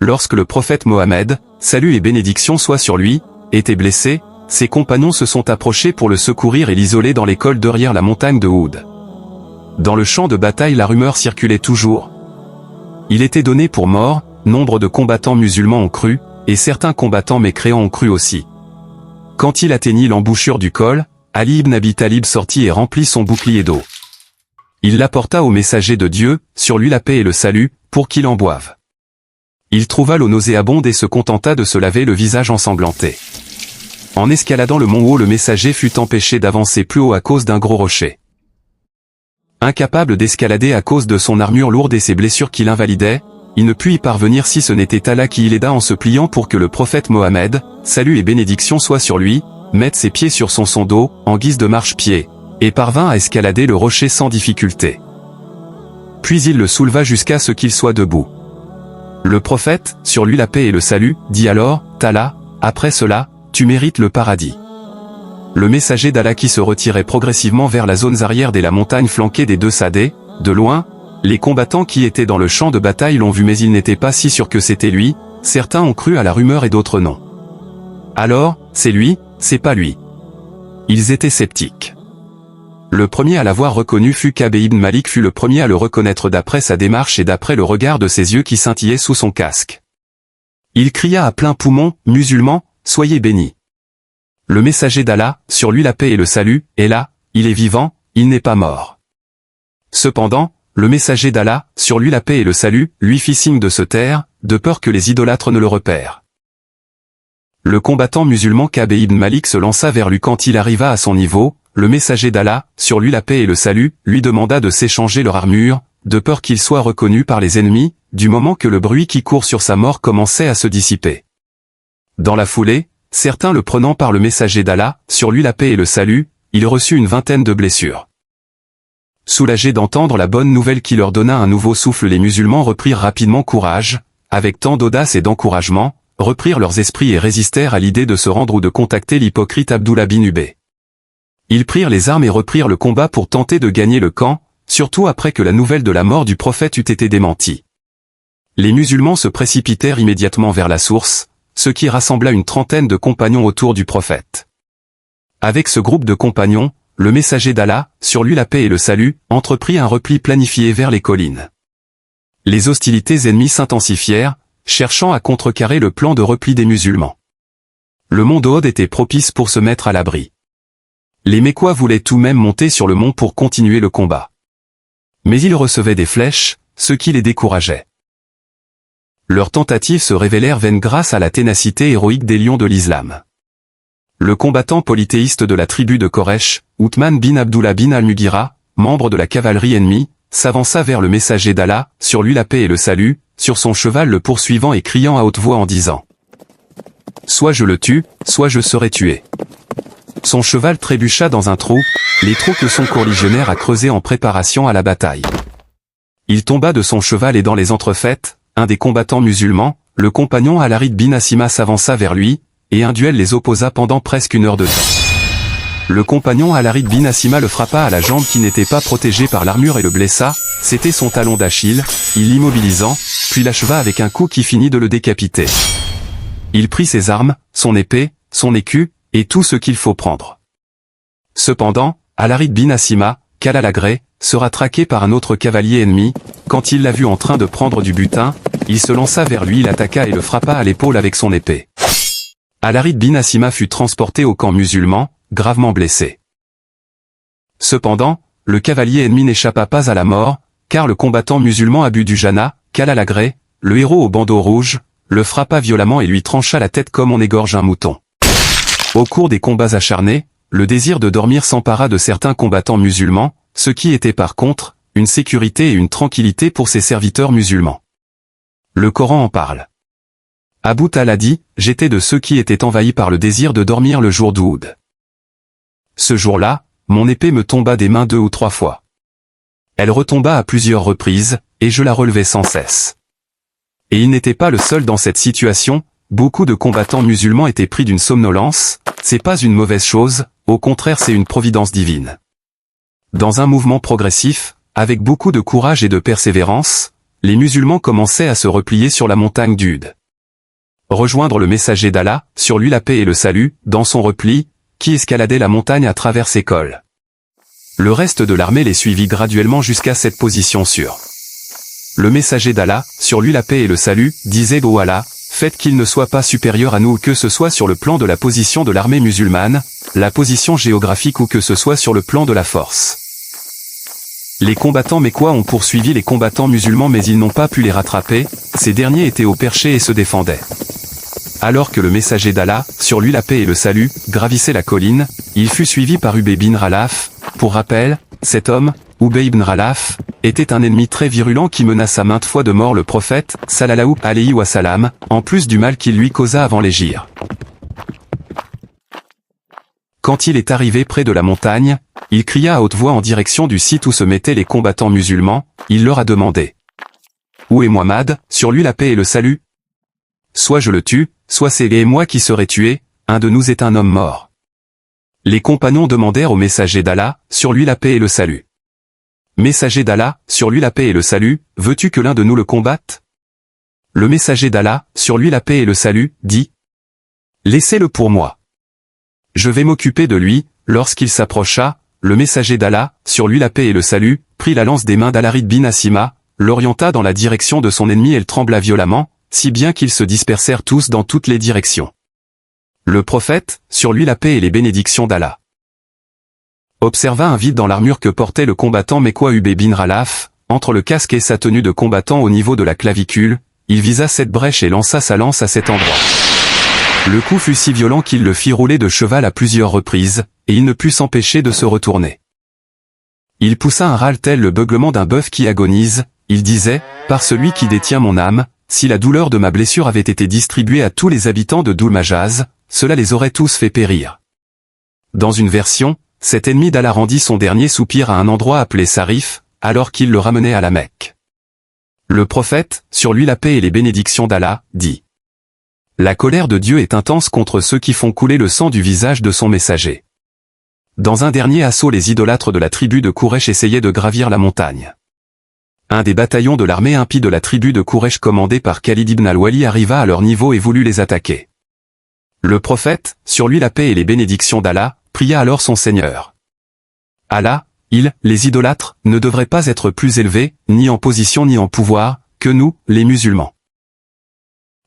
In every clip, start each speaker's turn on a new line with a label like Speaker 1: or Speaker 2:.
Speaker 1: lorsque le prophète Mohammed, salut et bénédiction soient sur lui, était blessé, ses compagnons se sont approchés pour le secourir et l'isoler dans l'école derrière la montagne de Houd. Dans le champ de bataille, la rumeur circulait toujours. Il était donné pour mort, nombre de combattants musulmans ont cru, et certains combattants mécréants ont cru aussi. Quand il atteignit l'embouchure du col, Ali ibn Abi Talib sortit et remplit son bouclier d'eau. Il l'apporta au messager de Dieu, sur lui la paix et le salut, pour qu'il en boive. Il trouva l'eau nauséabonde et se contenta de se laver le visage ensanglanté. En escaladant le mont haut, le messager fut empêché d'avancer plus haut à cause d'un gros rocher. Incapable d'escalader à cause de son armure lourde et ses blessures qui l'invalidaient, il ne put y parvenir si ce n'était Allah qui l'aida en se pliant pour que le prophète Mohammed, salut et bénédiction soient sur lui, mette ses pieds sur son dos, en guise de marche-pied, et parvint à escalader le rocher sans difficulté. Puis il le souleva jusqu'à ce qu'il soit debout. Le prophète, sur lui la paix et le salut, dit alors, Tala, après cela, tu mérites le paradis. Le messager d'Allah qui se retirait progressivement vers la zone arrière de la montagne flanquée des deux sadés, de loin, les combattants qui étaient dans le champ de bataille l'ont vu mais ils n'étaient pas si sûrs que c'était lui, certains ont cru à la rumeur et d'autres non. Alors, c'est lui, c'est pas lui. Ils étaient sceptiques. Le premier à l'avoir reconnu fut Ka'b ibn Malik fut le premier à le reconnaître d'après sa démarche et d'après le regard de ses yeux qui scintillaient sous son casque. Il cria à plein poumon, musulmans, soyez bénis. Le messager d'Allah, sur lui la paix et le salut, est là, il est vivant, il n'est pas mort. Cependant, le messager d'Allah, sur lui la paix et le salut, lui fit signe de se taire, de peur que les idolâtres ne le repèrent. Le combattant musulman Ka'b ibn Malik se lança vers lui quand il arriva à son niveau, le messager d'Allah, sur lui la paix et le salut, lui demanda de s'échanger leur armure, de peur qu'il soit reconnu par les ennemis, du moment que le bruit qui court sur sa mort commençait à se dissiper. Dans la foulée, certains le prenant par le messager d'Allah, sur lui la paix et le salut, il reçut une vingtaine de blessures. Soulagés d'entendre la bonne nouvelle qui leur donna un nouveau souffle, les musulmans reprirent rapidement courage, avec tant d'audace et d'encouragement, reprirent leurs esprits et résistèrent à l'idée de se rendre ou de contacter l'hypocrite Abdullah bin Ubay. Ils prirent les armes et reprirent le combat pour tenter de gagner le camp, surtout après que la nouvelle de la mort du prophète eût été démentie. Les musulmans se précipitèrent immédiatement vers la source, ce qui rassembla une trentaine de compagnons autour du prophète. Avec ce groupe de compagnons, le messager d'Allah, sur lui la paix et le salut, entreprit un repli planifié vers les collines. Les hostilités ennemies s'intensifièrent, cherchant à contrecarrer le plan de repli des musulmans. Le mont d'Ohud était propice pour se mettre à l'abri. Les Mécois voulaient tout de même monter sur le mont pour continuer le combat. Mais ils recevaient des flèches, ce qui les décourageait. Leurs tentatives se révélèrent vaines grâce à la ténacité héroïque des lions de l'islam. Le combattant polythéiste de la tribu de Koresh, Uthman bin Abdullah bin al-Mughira, membre de la cavalerie ennemie, s'avança vers le messager d'Allah, sur lui la paix et le salut, sur son cheval le poursuivant et criant à haute voix en disant « Soit je le tue, soit je serai tué ». Son cheval trébucha dans un trou, les trous que son courligionnaire a creusés en préparation à la bataille. Il tomba de son cheval et dans les entrefaites, un des combattants musulmans, le compagnon Al-Harith bin Asima s'avança vers lui, et un duel les opposa pendant presque une heure de temps. Le compagnon Al-Harith bin Asima le frappa à la jambe qui n'était pas protégée par l'armure et le blessa, c'était son talon d'Achille, il l'immobilisant, puis l'acheva avec un coup qui finit de le décapiter. Il prit ses armes, son épée, son écu, et tout ce qu'il faut prendre. Cependant, Al-Harith bin Asima, qu'Allah l'agrée, sera traqué par un autre cavalier ennemi, quand il l'a vu en train de prendre du butin, il se lança vers lui, l'attaqua et le frappa à l'épaule avec son épée. Al-Harith bin Asima fut transporté au camp musulman, gravement blessé. Cependant, le cavalier ennemi n'échappa pas à la mort, car le combattant musulman Abu Dujana, qu'Allah l'agrée, le héros au bandeau rouge, le frappa violemment et lui trancha la tête comme on égorge un mouton. Au cours des combats acharnés, le désir de dormir s'empara de certains combattants musulmans, ce qui était par contre, une sécurité et une tranquillité pour ses serviteurs musulmans. Le Coran en parle. Abu Talha dit, « J'étais de ceux qui étaient envahis par le désir de dormir le jour d'Oud. Ce jour-là, mon épée me tomba des mains 2 ou 3 fois. Elle retomba à plusieurs reprises, et je la relevai sans cesse. Et il n'était pas le seul dans cette situation, beaucoup de combattants musulmans étaient pris d'une somnolence, c'est pas une mauvaise chose, au contraire c'est une providence divine. Dans un mouvement progressif, avec beaucoup de courage et de persévérance, les musulmans commençaient à se replier sur la montagne d'Ud. Rejoindre le messager d'Allah, sur lui la paix et le salut, dans son repli, qui escaladait la montagne à travers ses cols. Le reste de l'armée les suivit graduellement jusqu'à cette position sûre. Le messager d'Allah, sur lui la paix et le salut, disait « Ô Allah, faites qu'il ne soit pas supérieur à nous ou que ce soit sur le plan de la position de l'armée musulmane, la position géographique ou que ce soit sur le plan de la force. » Les combattants mécois ont poursuivi les combattants musulmans mais ils n'ont pas pu les rattraper, ces derniers étaient au perché et se défendaient. Alors que le messager d'Allah, sur lui la paix et le salut, gravissait la colline, il fut suivi par Ubay bin Khalaf. Pour rappel, cet homme, Ubay ibn Khalaf, était un ennemi très virulent qui menaça maintes fois de mort le prophète, sallallahu alayhi wa sallam, en plus du mal qu'il lui causa avant l'hégire. Quand il est arrivé près de la montagne, il cria à haute voix en direction du site où se mettaient les combattants musulmans, il leur a demandé « Où est Muhammad, sur lui la paix et le salut ? Soit je le tue, soit c'est lui et moi qui serai tué, un de nous est un homme mort. » Les compagnons demandèrent au messager d'Allah, sur lui la paix et le salut. « Messager d'Allah, sur lui la paix et le salut, veux-tu que l'un de nous le combatte ?» Le messager d'Allah, sur lui la paix et le salut, dit « Laissez-le pour moi. Je vais m'occuper de lui. » Lorsqu'il s'approcha, le messager d'Allah, sur lui la paix et le salut, prit la lance des mains d'Al-Harith bin Assima, l'orienta dans la direction de son ennemi et elle trembla violemment, si bien qu'ils se dispersèrent tous dans toutes les directions. Le prophète, sur lui la paix et les bénédictions d'Allah, observa un vide dans l'armure que portait le combattant mécois Ubay bin Khalaf, entre le casque et sa tenue de combattant au niveau de la clavicule, il visa cette brèche et lança sa lance à cet endroit. Le coup fut si violent qu'il le fit rouler de cheval à plusieurs reprises, et il ne put s'empêcher de se retourner. Il poussa un râle tel le beuglement d'un bœuf qui agonise, il disait, « Par celui qui détient mon âme, si la douleur de ma blessure avait été distribuée à tous les habitants de Doul-Majaz, cela les aurait tous fait périr. » Dans une version, cet ennemi d'Allah rendit son dernier soupir à un endroit appelé Sarif, alors qu'il le ramenait à la Mecque. Le prophète, sur lui la paix et les bénédictions d'Allah, dit « La colère de Dieu est intense contre ceux qui font couler le sang du visage de son messager. » Dans un dernier assaut, les idolâtres de la tribu de Quraysh essayaient de gravir la montagne. Un des bataillons de l'armée impie de la tribu de Quraysh commandé par Khalid ibn al-Wali arriva à leur niveau et voulut les attaquer. Le prophète, sur lui la paix et les bénédictions d'Allah, pria alors son Seigneur. Allah, les idolâtres, ne devraient pas être plus élevés, ni en position ni en pouvoir, que nous, les musulmans.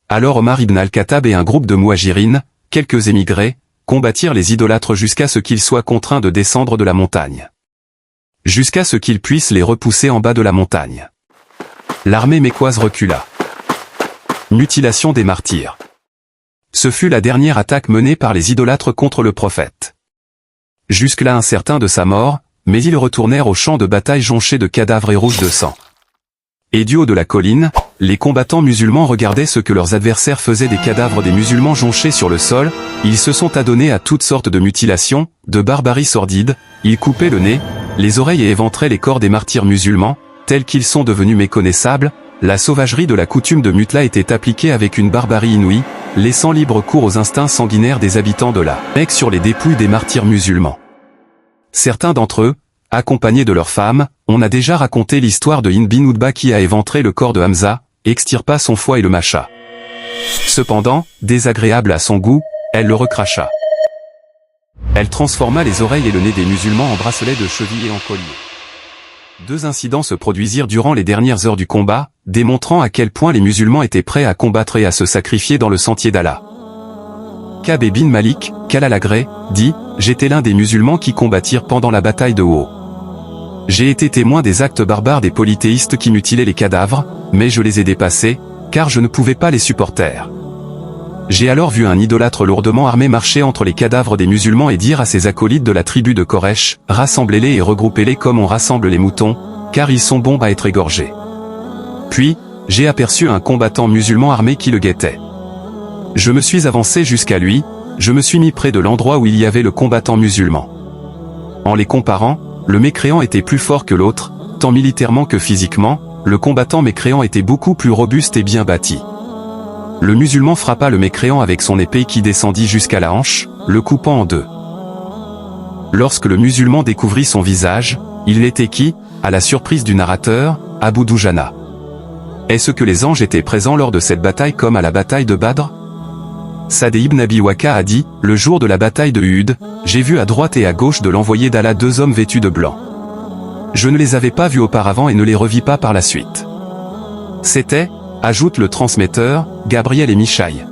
Speaker 1: Alors Omar ibn al-Khattab et un groupe de Mouhajirines, quelques émigrés, combattirent les idolâtres jusqu'à ce qu'ils soient contraints de descendre de la montagne. Jusqu'à ce qu'ils puissent les repousser en bas de la montagne. L'armée mécoise recula. Mutilation des martyrs. Ce fut la dernière attaque menée par les idolâtres contre le prophète. Jusque-là incertains de sa mort, mais ils retournèrent au champ de bataille jonché de cadavres et rouges de sang. Et du haut de la colline, les combattants musulmans regardaient ce que leurs adversaires faisaient des cadavres des musulmans jonchés sur le sol, ils se sont adonnés à toutes sortes de mutilations, de barbarie sordide, ils coupaient le nez, les oreilles et éventraient les corps des martyrs musulmans, tels qu'ils sont devenus méconnaissables, la sauvagerie de la coutume de Mutla était appliquée avec une barbarie inouïe, laissant libre cours aux instincts sanguinaires des habitants de la Mecque sur les dépouilles des martyrs musulmans. Certains d'entre eux, accompagnés de leurs femmes, on a déjà raconté l'histoire de Hind bin Utba qui a éventré le corps de Hamza, extirpa son foie et le mâcha. Cependant, désagréable à son goût, elle le recracha. Elle transforma les oreilles et le nez des musulmans en bracelets de cheville et en collier. 2 incidents se produisirent durant les dernières heures du combat, démontrant à quel point les musulmans étaient prêts à combattre et à se sacrifier dans le sentier d'Allah. Ka'b bin Malik, qu'Allah l'agrée, dit « J'étais l'un des musulmans qui combattirent pendant la bataille de Uhud. J'ai été témoin des actes barbares des polythéistes qui mutilaient les cadavres, mais je les ai dépassés, car je ne pouvais pas les supporter. J'ai alors vu un idolâtre lourdement armé marcher entre les cadavres des musulmans et dire à ses acolytes de la tribu de Quraysh, rassemblez-les et regroupez-les comme on rassemble les moutons, car ils sont bons à être égorgés. Puis, j'ai aperçu un combattant musulman armé qui le guettait. Je me suis avancé jusqu'à lui, je me suis mis près de l'endroit où il y avait le combattant musulman. En les comparant, le mécréant était plus fort que l'autre, tant militairement que physiquement, le combattant mécréant était beaucoup plus robuste et bien bâti. Le musulman frappa le mécréant avec son épée qui descendit jusqu'à la hanche, le coupant en 2. Lorsque le musulman découvrit son visage, il était qui, à la surprise du narrateur, Abu Dujana. Est-ce que les anges étaient présents lors de cette bataille comme à la bataille de Badr? Saad ibn Abi Waqqa a dit, le jour de la bataille de Uhud, j'ai vu à droite et à gauche de l'envoyé d'Allah 2 hommes vêtus de blanc. Je ne les avais pas vus auparavant et ne les revis pas par la suite. C'était, ajoute le transmetteur, Gabriel et Michaï.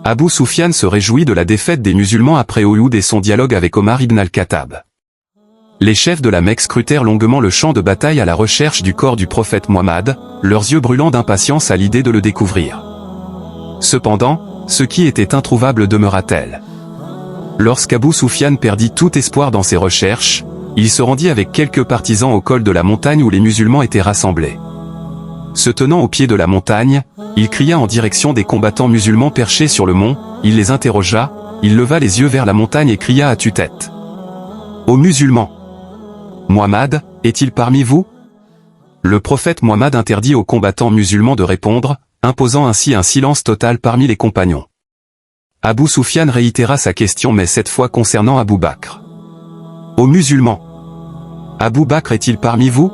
Speaker 1: Abu Sufyan se réjouit de la défaite des musulmans après Uhud et son dialogue avec Omar ibn al-Khattab. Les chefs de la Mecque scrutèrent longuement le champ de bataille à la recherche du corps du prophète Mohammed, leurs yeux brûlant d'impatience à l'idée de le découvrir. Cependant, ce qui était introuvable demeura tel. Lorsqu'Abu Sufyan perdit tout espoir dans ses recherches, il se rendit avec quelques partisans au col de la montagne où les musulmans étaient rassemblés. Se tenant au pied de la montagne, il cria en direction des combattants musulmans perchés sur le mont, il les interrogea, il leva les yeux vers la montagne et cria à tue-tête. Aux musulmans. Mohammed, est-il parmi vous? Le prophète Mohammed interdit aux combattants musulmans de répondre, imposant ainsi un silence total parmi les compagnons. Abu Sufyan réitéra sa question mais cette fois concernant Abu Bakr. Aux musulmans. Abu Bakr est-il parmi vous?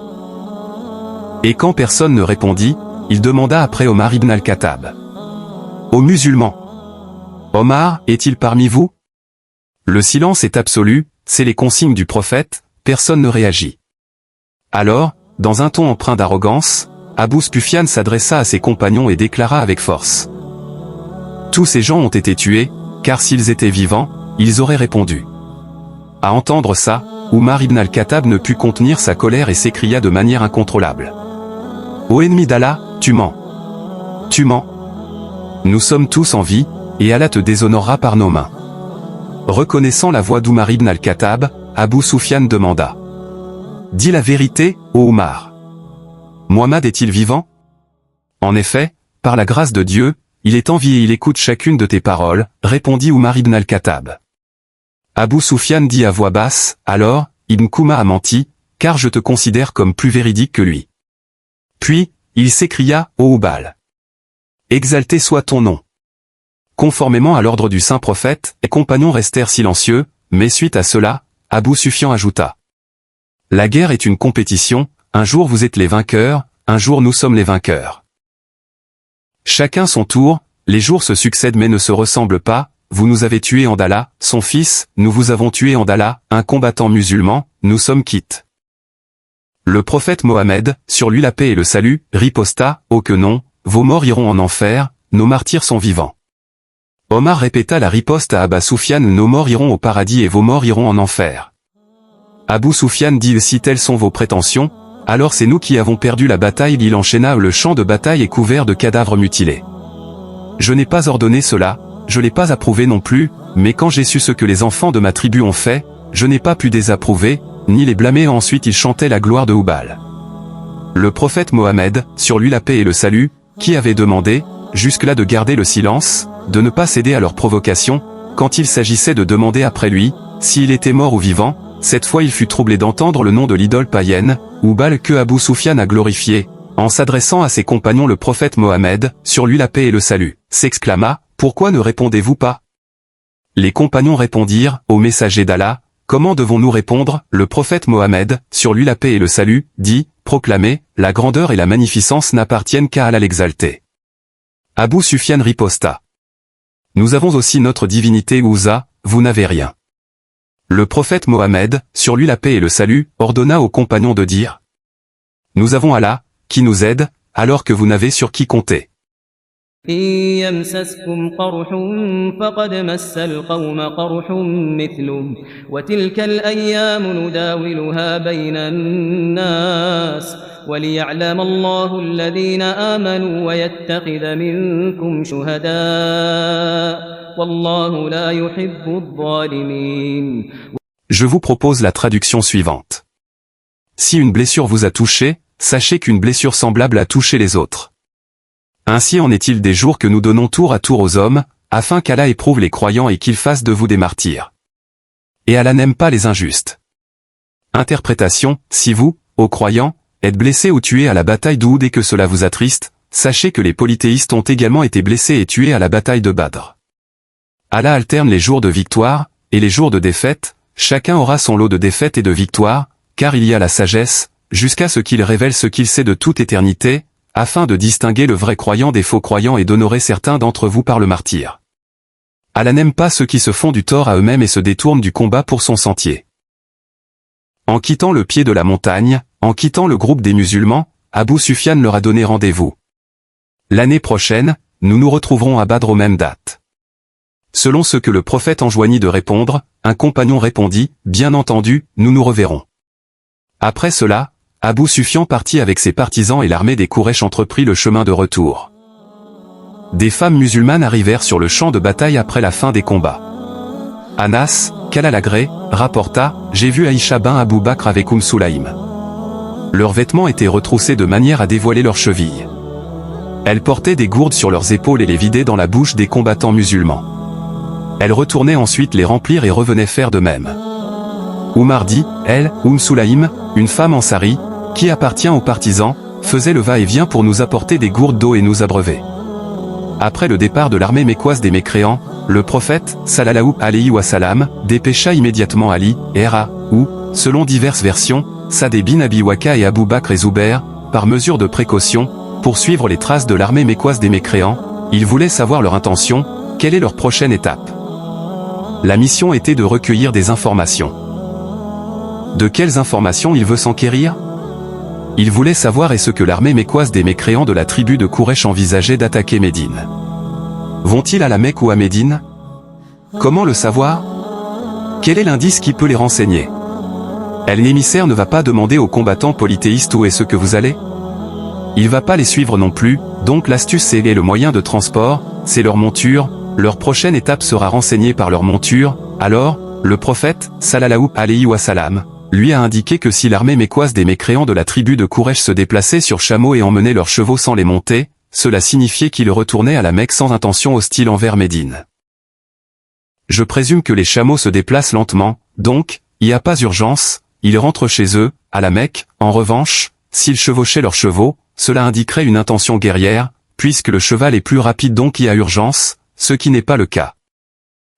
Speaker 1: Et quand personne ne répondit, il demanda après Omar ibn al-Khattab. Aux musulmans. Omar, est-il parmi vous? Le silence est absolu, c'est les consignes du prophète, personne ne réagit. Alors, dans un ton empreint d'arrogance, Abu Sufyan s'adressa à ses compagnons et déclara avec force. Tous ces gens ont été tués, car s'ils étaient vivants, ils auraient répondu. À entendre ça, Omar ibn al-Khattab ne put contenir sa colère et s'écria de manière incontrôlable. Ô ennemi d'Allah, tu mens. Tu mens. Nous sommes tous en vie, et Allah te déshonorera par nos mains. Reconnaissant la voix d'Omar ibn al-Khattab, Abu Sufyan demanda. Dis la vérité, ô Omar. Mohammed est-il vivant? En effet, par la grâce de Dieu, il est en vie et il écoute chacune de tes paroles, répondit Omar ibn al-Khattab. Abu Sufyan dit à voix basse, alors, Ibn Kouma a menti, car je te considère comme plus véridique que lui. Puis, il s'écria, ô Hubal. Exalté soit ton nom. Conformément à l'ordre du saint prophète, les compagnons restèrent silencieux, mais suite à cela, Abu Sufyan ajouta. La guerre est une compétition, un jour vous êtes les vainqueurs, un jour nous sommes les vainqueurs. Chacun son tour, les jours se succèdent mais ne se ressemblent pas, vous nous avez tués en d'Allah, son fils, nous vous avons tué en d'Allah, un combattant musulman, nous sommes quittes. Le prophète Mohammed, sur lui la paix et le salut, riposta, oh que non, vos morts iront en enfer, nos martyrs sont vivants. Omar répéta la riposte à Abu Sufyan, nos morts iront au paradis et vos morts iront en enfer. Abu Sufyan dit si telles sont vos prétentions, alors c'est nous qui avons perdu la bataille. Il enchaîna, le champ de bataille est couvert de cadavres mutilés. Je n'ai pas ordonné cela, je l'ai pas approuvé non plus, mais quand j'ai su ce que les enfants de ma tribu ont fait, je n'ai pas pu désapprouver, ni les blâmer. Ensuite il chantait la gloire de Hubal. Le prophète Mohammed, sur lui la paix et le salut, qui avait demandé, jusque-là de garder le silence, de ne pas céder à leurs provocations, quand il s'agissait de demander après lui, s'il était mort ou vivant, cette fois il fut troublé d'entendre le nom de l'idole païenne, Hubal que Abu Sufyan a glorifié. En s'adressant à ses compagnons le prophète Mohammed, sur lui la paix et le salut, s'exclama, pourquoi ne répondez-vous pas? Les compagnons répondirent, ô messager d'Allah, comment devons-nous répondre? Le prophète Mohammed, sur lui la paix et le salut, dit, proclamez, la grandeur et la magnificence n'appartiennent qu'à Allah l'exalté. Abu Sufyan riposta. Nous avons aussi notre divinité Uzza, vous n'avez rien. Le prophète Mohammed, sur lui la paix et le salut, ordonna aux compagnons de dire. Nous avons Allah, qui nous aide, alors que vous n'avez sur qui compter.
Speaker 2: يمسسكم قرح فقد مس القوم قرح مثله وتلك الأيام نداولها بين الناس وليعلم الله الذين آمنوا ويتخذ منكم شهداء والله لا يحب الظالمين.
Speaker 1: Je vous propose la traduction suivante. Si une blessure vous a touché, sachez qu'une blessure semblable a touché les autres. Ainsi en est-il des jours que nous donnons tour à tour aux hommes, afin qu'Allah éprouve les croyants et qu'il fasse de vous des martyrs. Et Allah n'aime pas les injustes. Interprétation, si vous, ô croyants, êtes blessés ou tués à la bataille d'Oud et que cela vous attriste, sachez que les polythéistes ont également été blessés et tués à la bataille de Badr. Allah alterne les jours de victoire, et les jours de défaite, chacun aura son lot de défaites et de victoires, car il y a la sagesse, jusqu'à ce qu'il révèle ce qu'il sait de toute éternité, afin de distinguer le vrai croyant des faux croyants et d'honorer certains d'entre vous par le martyre. Allah n'aime pas ceux qui se font du tort à eux-mêmes et se détournent du combat pour son sentier. En quittant le pied de la montagne, en quittant le groupe des musulmans, Abu Sufyan leur a donné rendez-vous. L'année prochaine, nous nous retrouverons à Badr aux mêmes dates. Selon ce que le prophète enjoignit de répondre, un compagnon répondit, « Bien entendu, nous nous reverrons. » Après cela, Abu Sufyan partit avec ses partisans et l'armée des Quraysh entreprit le chemin de retour. Des femmes musulmanes arrivèrent sur le champ de bataille après la fin des combats. Anas, qu'Allah l'agrée, rapporta, « J'ai vu Aïcha bin Abu Bakr avec Sulaym. Leurs vêtements étaient retroussés de manière à dévoiler leurs chevilles. Elles portaient des gourdes sur leurs épaules et les vidaient dans la bouche des combattants musulmans. Elles retournaient ensuite les remplir et revenaient faire de même. Oumar dit, elle, Sulaym, une femme ansari, qui appartient aux partisans, faisait le va-et-vient pour nous apporter des gourdes d'eau et nous abreuver. Après le départ de l'armée mécoise des mécréants, le prophète, sallallahu alayhi wa sallam, dépêcha immédiatement Ali, et Ra, ou, selon diverses versions, Sa'd bin Abi Waqqa et Abu Bakr et Zubair, par mesure de précaution, pour suivre les traces de l'armée mécoise des mécréants. Ils voulaient savoir leur intention, quelle est leur prochaine étape. La mission était de recueillir des informations. De quelles informations il veut s'enquérir? Il voulait savoir est-ce que l'armée mécoise des mécréants de la tribu de Quraysh envisageait d'attaquer Médine. Vont-ils à la Mecque ou à Médine? Comment le savoir? Quel est l'indice qui peut les renseigner? L'émissaire ne va pas demander aux combattants polythéistes où est-ce que vous allez? Il va pas les suivre non plus, donc l'astuce c'est le moyen de transport, c'est leur monture, leur prochaine étape sera renseignée par leur monture. Alors, le prophète, sallallahu alayhi wa sallam, lui a indiqué que si l'armée mécoise des mécréants de la tribu de Quraysh se déplaçait sur chameau et emmenait leurs chevaux sans les monter, cela signifiait qu'ils retournaient à la Mecque sans intention hostile envers Médine. Je présume que les chameaux se déplacent lentement, donc, il n'y a pas urgence, ils rentrent chez eux, à la Mecque. En revanche, s'ils chevauchaient leurs chevaux, cela indiquerait une intention guerrière, puisque le cheval est plus rapide donc il y a urgence, ce qui n'est pas le cas.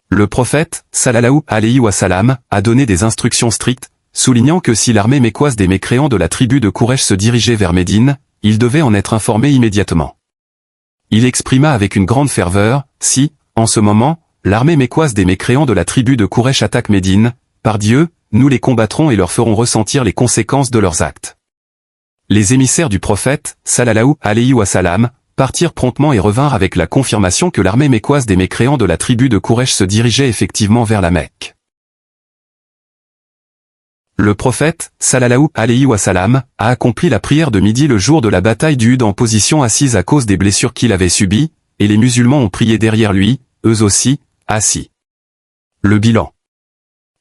Speaker 1: Le prophète, sallallahu alayhi wa sallam, a donné des instructions strictes, soulignant que si l'armée mécoise des mécréants de la tribu de Quraysh se dirigeait vers Médine, il devait en être informé immédiatement. Il exprima avec une grande ferveur, si, en ce moment, l'armée mécoise des mécréants de la tribu de Quraysh attaque Médine, par Dieu, nous les combattrons et leur ferons ressentir les conséquences de leurs actes. Les émissaires du prophète, sallallahu alayhi wa sallam, partirent promptement et revinrent avec la confirmation que l'armée mécoise des mécréants de la tribu de Quraysh se dirigeait effectivement vers la Mecque. Le prophète, sallallahu alayhi wa sallam, a accompli la prière de midi le jour de la bataille d'Uhud en position assise à cause des blessures qu'il avait subies, et les musulmans ont prié derrière lui, eux aussi, assis. Le bilan.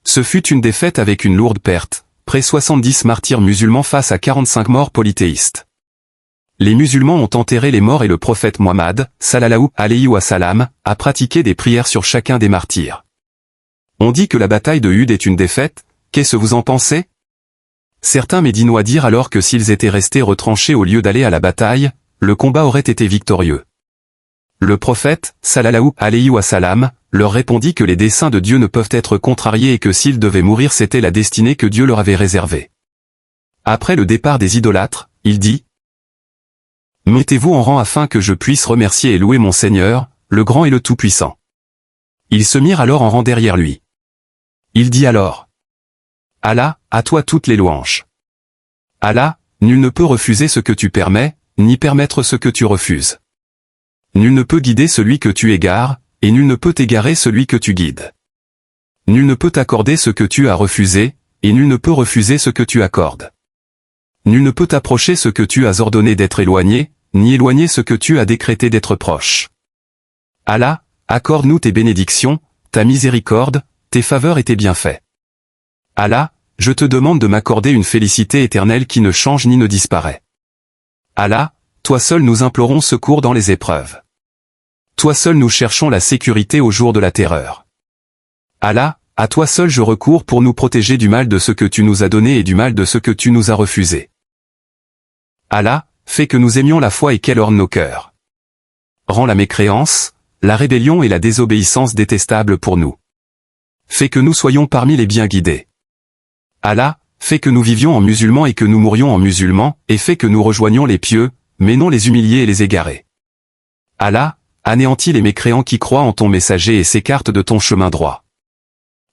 Speaker 1: Ce fut une défaite avec une lourde perte, près 70 martyrs musulmans face à 45 morts polythéistes. Les musulmans ont enterré les morts et le prophète Muhammad, sallallahu alayhi wa sallam, a pratiqué des prières sur chacun des martyrs. On dit que la bataille de Uhud est une défaite. Qu'est-ce que vous en pensez? Certains Médinois dirent alors que s'ils étaient restés retranchés au lieu d'aller à la bataille, le combat aurait été victorieux. Le prophète, sallallahu alayhi wa sallam, leur répondit que les desseins de Dieu ne peuvent être contrariés et que s'ils devaient mourir c'était la destinée que Dieu leur avait réservée. Après le départ des idolâtres, il dit: mettez-vous en rang afin que je puisse remercier et louer mon Seigneur, le grand et le tout-puissant. Ils se mirent alors en rang derrière lui. Il dit alors: Allah, à toi toutes les louanges. Allah, nul ne peut refuser ce que tu permets, ni permettre ce que tu refuses. Nul ne peut guider celui que tu égares, et nul ne peut égarer celui que tu guides. Nul ne peut t'accorder ce que tu as refusé, et nul ne peut refuser ce que tu accordes. Nul ne peut approcher ce que tu as ordonné d'être éloigné, ni éloigner ce que tu as décrété d'être proche. Allah, accorde-nous tes bénédictions, ta miséricorde, tes faveurs et tes bienfaits. Allah, je te demande de m'accorder une félicité éternelle qui ne change ni ne disparaît. Allah, toi seul nous implorons secours dans les épreuves. Toi seul nous cherchons la sécurité au jour de la terreur. Allah, à toi seul je recours pour nous protéger du mal de ce que tu nous as donné et du mal de ce que tu nous as refusé. Allah, fais que nous aimions la foi et qu'elle orne nos cœurs. Rends la mécréance, la rébellion et la désobéissance détestables pour nous. fais que nous soyons parmi les bien guidés. Allah, fais que nous vivions en musulmans et que nous mourions en musulmans, et fais que nous rejoignions les pieux, mais non les humiliés et les égarés. Allah, anéantis les mécréants qui croient en ton messager et s'écartent de ton chemin droit.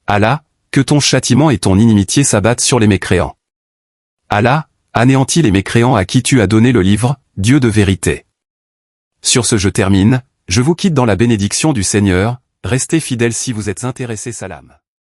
Speaker 1: Allah, que ton châtiment et ton inimitié s'abattent sur les mécréants. Allah, anéantis les mécréants à qui tu as donné le livre, Dieu de vérité. Sur ce je termine, je vous quitte dans la bénédiction du Seigneur, restez fidèles si vous êtes intéressés salam.